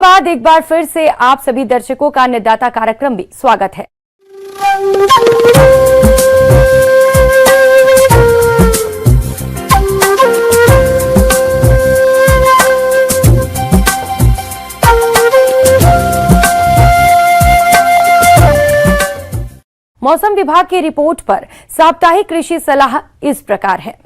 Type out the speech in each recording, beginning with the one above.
बाद एक बार फिर से आप सभी दर्शकों का अन्नदाता कार्यक्रम में स्वागत है। मौसम विभाग की रिपोर्ट पर साप्ताहिक कृषि सलाह इस प्रकार है।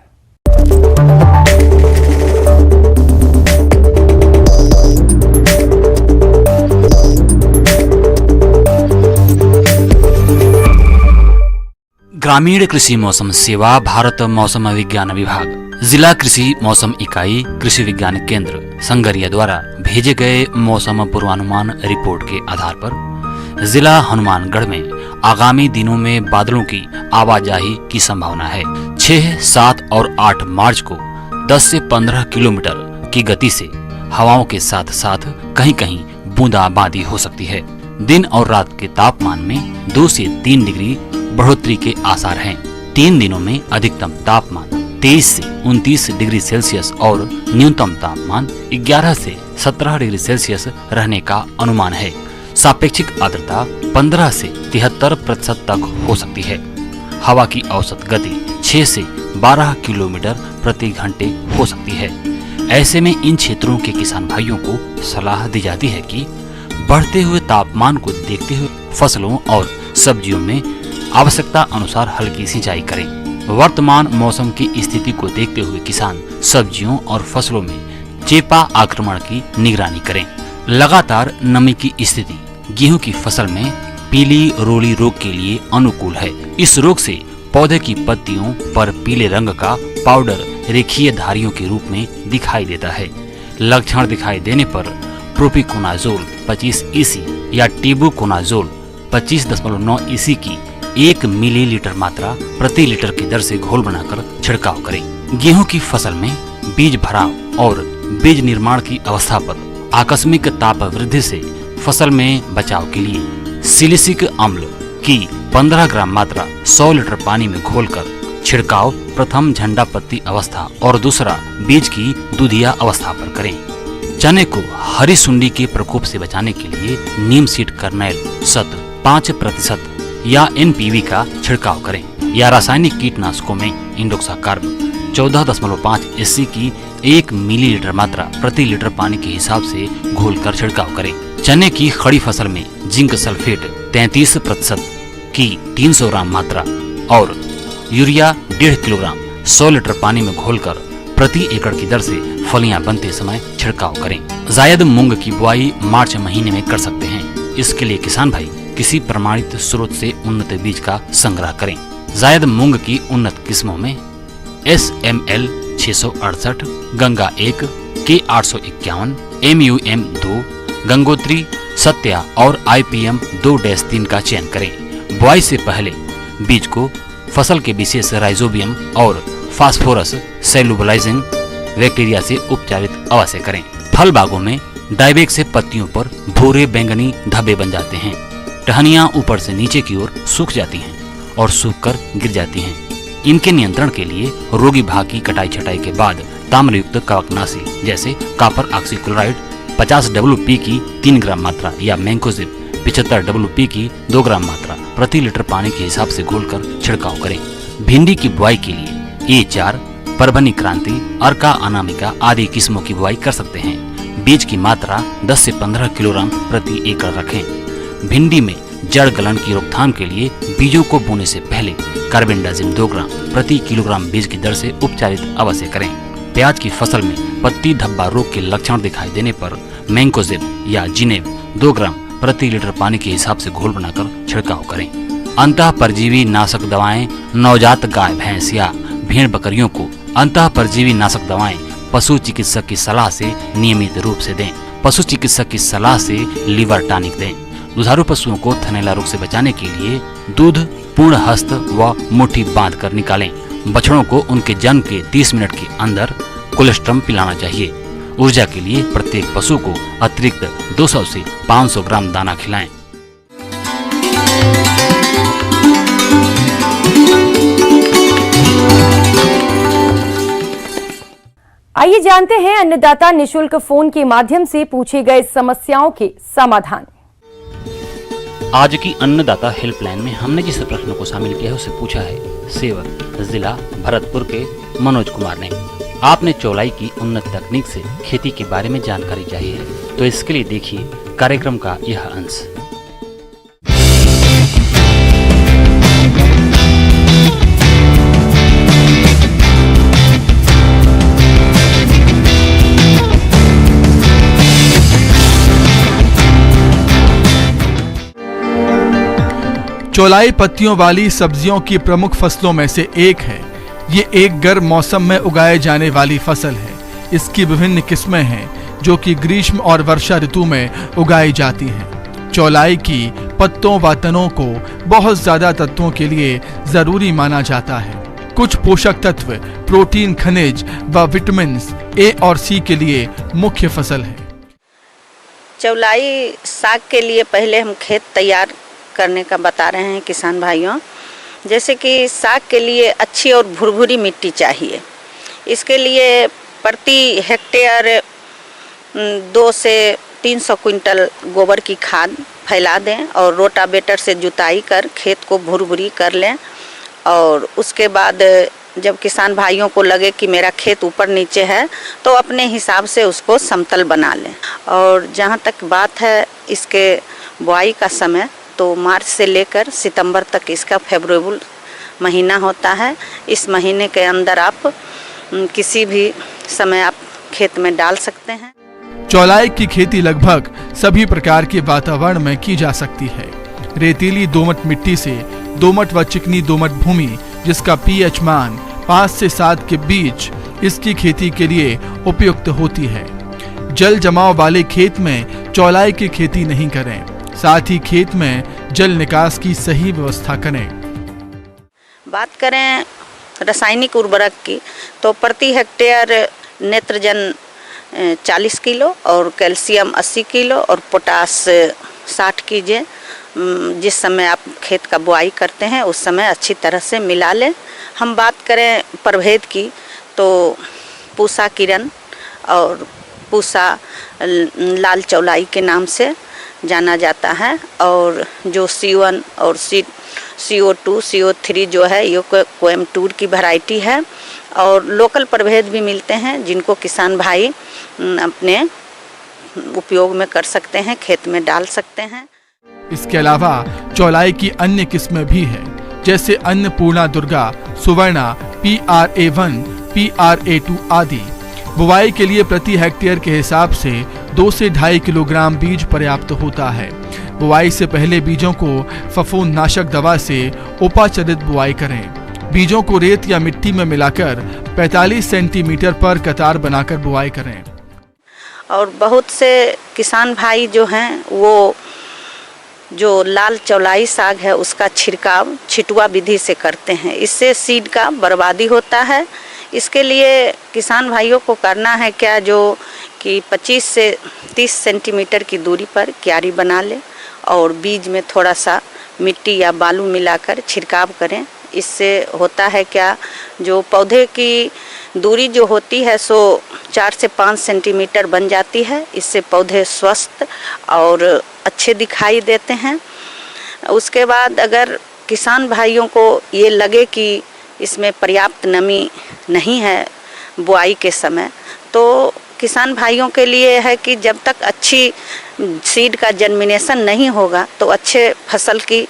ग्रामीण कृषि मौसम सेवा, भारत मौसम विज्ञान विभाग, जिला कृषि मौसम इकाई, कृषि विज्ञान केंद्र संगरिया द्वारा भेजे गए मौसम पूर्वानुमान रिपोर्ट के आधार पर जिला हनुमानगढ़ में आगामी दिनों में बादलों की आवाजाही की संभावना है। 6, 7 और 8 मार्च को 10 से 15 किलोमीटर की गति से हवाओं के साथ साथ कहीं कहीं बूंदाबांदी हो सकती है। दिन और रात के तापमान में 2 से 3 डिग्री बढ़ोतरी के आसार हैं। 3 दिनों में अधिकतम तापमान 23 से 29 डिग्री सेल्सियस और न्यूनतम तापमान 11 से 17 डिग्री सेल्सियस रहने का अनुमान है। सापेक्षिक आर्द्रता 15 से 73% तक हो सकती है। हवा की औसत गति 6 से 12 किलोमीटर प्रति घंटे हो सकती है। ऐसे में इन क्षेत्रों के किसान भाइयों को सलाह दी जाती है कि बढ़ते हुए तापमान को देखते हुए फसलों और सब्जियों में आवश्यकता अनुसार हल्की सिंचाई करें। वर्तमान मौसम की स्थिति को देखते हुए किसान सब्जियों और फसलों में चेपा आक्रमण की निगरानी करें। लगातार नमी की स्थिति गेहूं की फसल में पीली रोली रोग के लिए अनुकूल है। इस रोग से पौधे की पत्तियों पर पीले रंग का पाउडर रेखीय धारियों के रूप में दिखाई देता है। लक्षण दिखाई देने पर प्रोपिकोनाजोल 25 EC या टेबुकोनाजोल 25.9 EC की 1 मिलीलीटर मात्रा प्रति लीटर की दर से घोल बनाकर छिड़काव करें। गेहूं की फसल में बीज भराव और बीज निर्माण की अवस्था पर आकस्मिक ताप वृद्धि से फसल में बचाव के लिए सिलिसिक अम्ल की 15 ग्राम मात्रा 100 लीटर पानी में घोलकर छिड़काव प्रथम झंडा पत्ती अवस्था और दूसरा बीज की दूधिया अवस्था पर करें। चने को हरी सुंडी के प्रकोप से बचाने के लिए नीम सीड कर्नेल शत 5% या NPV का छिड़काव करें या रासायनिक कीटनाशकों में इंडोक्साकार्ब 14.5 SC की 1 मिलीलीटर मात्रा प्रति लीटर पानी के हिसाब से घोलकर छिड़काव करें। चने की खड़ी फसल में जिंक सल्फेट 33% की 300 ग्राम मात्रा और यूरिया 1.5 किलोग्राम 100 लीटर पानी में घोलकर प्रति एकड़ की दर से फलियां बनते समय छिड़काव करें। जायद मूंग की बुआई मार्च महीने में कर सकते हैं। इसके लिए किसान भाई किसी प्रमाणित स्रोत से उन्नत बीज का संग्रह करें। जायद मूंग की उन्नत किस्मों में SML 668, Ganga 1, K851, MUM 2, Gangotri, Satya और IPM 2-3 का चयन करें। बुआई से पहले बीज को फसल के विशेष राइजोबियम और फास्फोरस सेलुबलाइजिंग बैक्टीरिया से उपचारित अवश्य करें। फल बागों में डायबेक से पत्तियों पर भूरे बैंगनी धब्बे बन जाते हैं। टहनियां ऊपर से नीचे की ओर सूख जाती हैं और सूखकर गिर जाती हैं। इनके नियंत्रण के लिए रोगी भाग की कटाई छटाई के बाद ताम्रयुक्त कवकनाशी जैसे कॉपर ऑक्सीक्लोराइड 50 WP की 3 ग्राम मात्रा या मैंकोजिब 75 WP की 2 ग्राम मात्रा प्रति लीटर पानी के हिसाब से घोलकर छिड़काव करें। भिंडी की बुआई के लिए A4, परभनी क्रांति, अर्का अनामिका आदि किस्मों की बुआई कर सकते हैं। बीज की मात्रा 10 से 15 किलोग्राम प्रति एकड़ रखें। भिंडी में जड़ गलन की रोकथाम के लिए बीजों को बोने से पहले कार्बेंडाजिम 2 ग्राम प्रति किलोग्राम बीज की दर से उपचारित अवश्य करें। प्याज की फसल में पत्ती धब्बा रोग के लक्षण दिखाई देने पर मैंकोजिब या जिनेब 2 ग्राम प्रति लीटर पानी के हिसाब से घोल बनाकर छिड़काव करें। अंतः परजीवी नाशक दवाएं नवजात गाय भैंस या भेड़ बकरियों को अंतः परजीवी नाशक दवाएं पशु चिकित्सक की सलाह से नियमित रूप से दें। पशु चिकित्सक की सलाह से लीवर टॉनिक दें। दुधारू पशुओं को थनैला रोग से बचाने के लिए दूध पूर्ण हस्त व मुट्ठी बांध कर निकालें। बछड़ों को उनके जन्म के 30 मिनट के अंदर कोलेस्ट्रम पिलाना चाहिए। ऊर्जा के लिए प्रत्येक पशु को अतिरिक्त 200 से 500 ग्राम दाना खिलाएं। आइए जानते हैं अन्नदाता निशुल्क फोन के माध्यम से पूछे गए समस्याओं के समाधान। आज की अन्नदाता हेल्पलाइन में हमने जिस प्रश्न को शामिल किया है उसे पूछा है सेवक जिला भरतपुर के मनोज कुमार ने। आपने चौलाई की उन्नत तकनीक से खेती के बारे में जानकारी चाहिए है, तो इसके लिए देखिए कार्यक्रम का यह अंश। चौलाई पत्तियों वाली सब्जियों की प्रमुख फसलों में से एक है। ये एक गर्म मौसम में उगाए जाने वाली फसल है। इसकी विभिन्न किस्में हैं जो कि ग्रीष्म और वर्षा ऋतु में उगाई जाती हैं। चौलाई की पत्तों व तनों को बहुत ज्यादा तत्वों के लिए जरूरी माना जाता है। कुछ पोषक तत्व, प्रोटीन, खनिज व विटामिन ए और सी के लिए मुख्य फसल है। चौलाई साग के लिए पहले हम खेत तैयार करने का बता रहे हैं किसान भाइयों। जैसे कि साग के लिए अच्छी और भुरभुरी मिट्टी चाहिए। इसके लिए प्रति हेक्टेयर 2 से 300 क्विंटल गोबर की खाद फैला दें और रोटावेटर से जुताई कर खेत को भुरभुरी कर लें। और उसके बाद जब किसान भाइयों को लगे कि मेरा खेत ऊपर नीचे है तो अपने हिसाब से उसको समतल बना लें। और जहाँ तक बात है इसके बुआई का समय, तो मार्च से लेकर सितंबर तक इसका फेवरेबल महीना होता है। इस महीने के अंदर आप किसी भी समय आप खेत में डाल सकते हैं। चौलाई की खेती लगभग सभी प्रकार के वातावरण में की जा सकती है। रेतीली दोमट मिट्टी से दोमट व चिकनी दोमट भूमि जिसका पीएच मान 5 से 7 के बीच इसकी खेती के लिए उपयुक्त होती है। जल जमाव वाले खेत में चौलाई की खेती नहीं करें। साथ ही खेत में जल निकास की सही व्यवस्था करें। बात करें रासायनिक उर्वरक की, तो प्रति हेक्टेयर नेत्रजन 40 किलो और कैल्शियम 80 किलो और पोटास 60 कीजिए। जिस समय आप खेत का बुआई करते हैं उस समय अच्छी तरह से मिला लें। हम बात करें प्रभेद की, तो पूसा किरण और पूसा लाल चौलाई के नाम से जाना जाता है। और जो C1 और CO2, CO3 जो है ये कोयम्बटूर की वैरायटी है। और लोकल प्रभेद भी मिलते हैं जिनको किसान भाई अपने उपयोग में कर सकते हैं, खेत में डाल सकते हैं। इसके अलावा चौलाई की अन्य किस्में भी हैं, जैसे अन्नपूर्णा दुर्गा, सुवर्णा, PRA1, PRA2 आदि। बुवाई के लिए प्रति हेक्टेयर के हिसाब से 2 से 2.5 किलोग्राम बीज पर्याप्त होता है। बुवाई से पहले बीजों को फफूंदनाशक दवा से उपाचरित बुवाई करें। बीजों को रेत या मिट्टी में मिलाकर 45 सेंटीमीटर पर कतार बनाकर बुवाई करें। और बहुत से किसान भाई जो हैं वो जो लाल चौलाई साग है उसका छिड़काव छिटुआ विधि से करते हैं। इससे सीड का बर्बादी होता है। इसके लिए किसान भाइयों को करना है क्या, जो कि 25 से 30 सेंटीमीटर की दूरी पर क्यारी बना ले और बीज में थोड़ा सा मिट्टी या बालू मिलाकर छिड़काव करें। इससे होता है क्या, जो पौधे की दूरी जो होती है सो 4 से 5 सेंटीमीटर बन जाती है। इससे पौधे स्वस्थ और अच्छे दिखाई देते हैं। उसके बाद अगर किसान भाइयों को ये लगे कि इसमें पर्याप्त नमी नहीं है बुआई के समय, तो किसान भाइयों के लिए है कि जब तक अच्छी सीड का जर्मिनेशन नहीं होगा तो अच्छे फसल की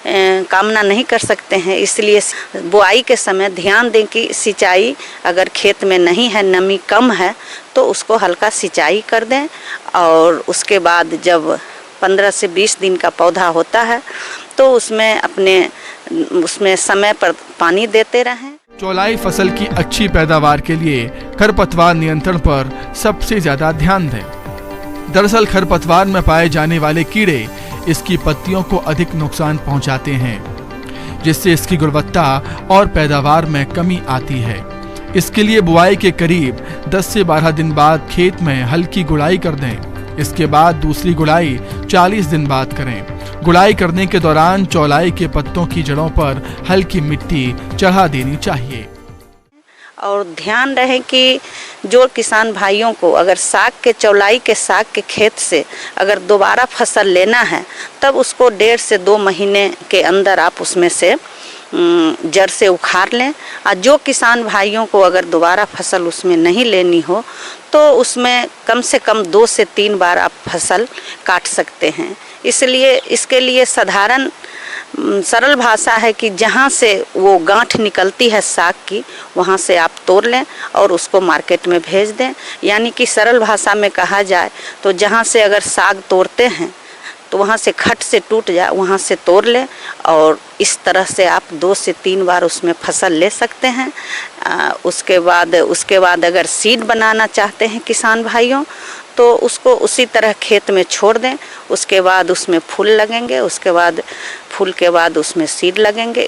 कामना नहीं कर सकते हैं। इसलिए बुआई के समय ध्यान दें कि सिंचाई अगर खेत में नहीं है, नमी कम है, तो उसको हल्का सिंचाई कर दें। और उसके बाद जब 15 से 20 दिन का पौधा होता है तो उसमें समय पर पानी देते रहें। चौलाई फसल की अच्छी पैदावार के लिए खरपतवार नियंत्रण पर सबसे ज्यादा ध्यान दें। दरअसल खरपतवार में पाए जाने वाले कीड़े इसकी पत्तियों को अधिक नुकसान पहुंचाते हैं, जिससे इसकी गुणवत्ता और पैदावार में कमी आती है। इसके लिए बुआई के करीब 10 से 12 दिन बाद खेत में हल्की गुड़ाई कर दें। इसके बाद दूसरी गुड़ाई 40 दिन बाद करें। गुड़ाई करने के दौरान चौलाई के पत्तों की जड़ों पर हल्की मिट्टी चढ़ा देनी चाहिए। और ध्यान रहे कि जो किसान भाइयों को अगर साग के चौलाई के साग के खेत से अगर दोबारा फसल लेना है तब उसको 1.5 से 2 महीने के अंदर आप उसमें से जड़ से उखाड़ लें। और जो किसान भाइयों को अगर दोबारा फसल उसमें नहीं लेनी हो तो उसमें कम से कम 2 से 3 बार आप फसल काट सकते हैं। इसलिए इसके लिए साधारण सरल भाषा है कि जहाँ से वो गांठ निकलती है साग की वहाँ से आप तोड़ लें और उसको मार्केट में भेज दें। यानी कि सरल भाषा में कहा जाए तो जहाँ से अगर साग तोड़ते हैं तो वहाँ से खट से टूट जाए वहाँ से तोड़ लें और इस तरह से आप 2 से 3 बार उसमें फसल ले सकते हैं। उसके बाद अगर सीड बनाना चाहते हैं किसान भाइयों तो उसको उसी तरह खेत में छोड़ दें। उसके बाद उसमें फूल लगेंगे, उसके बाद फूल के बाद उसमें सीड लगेंगे।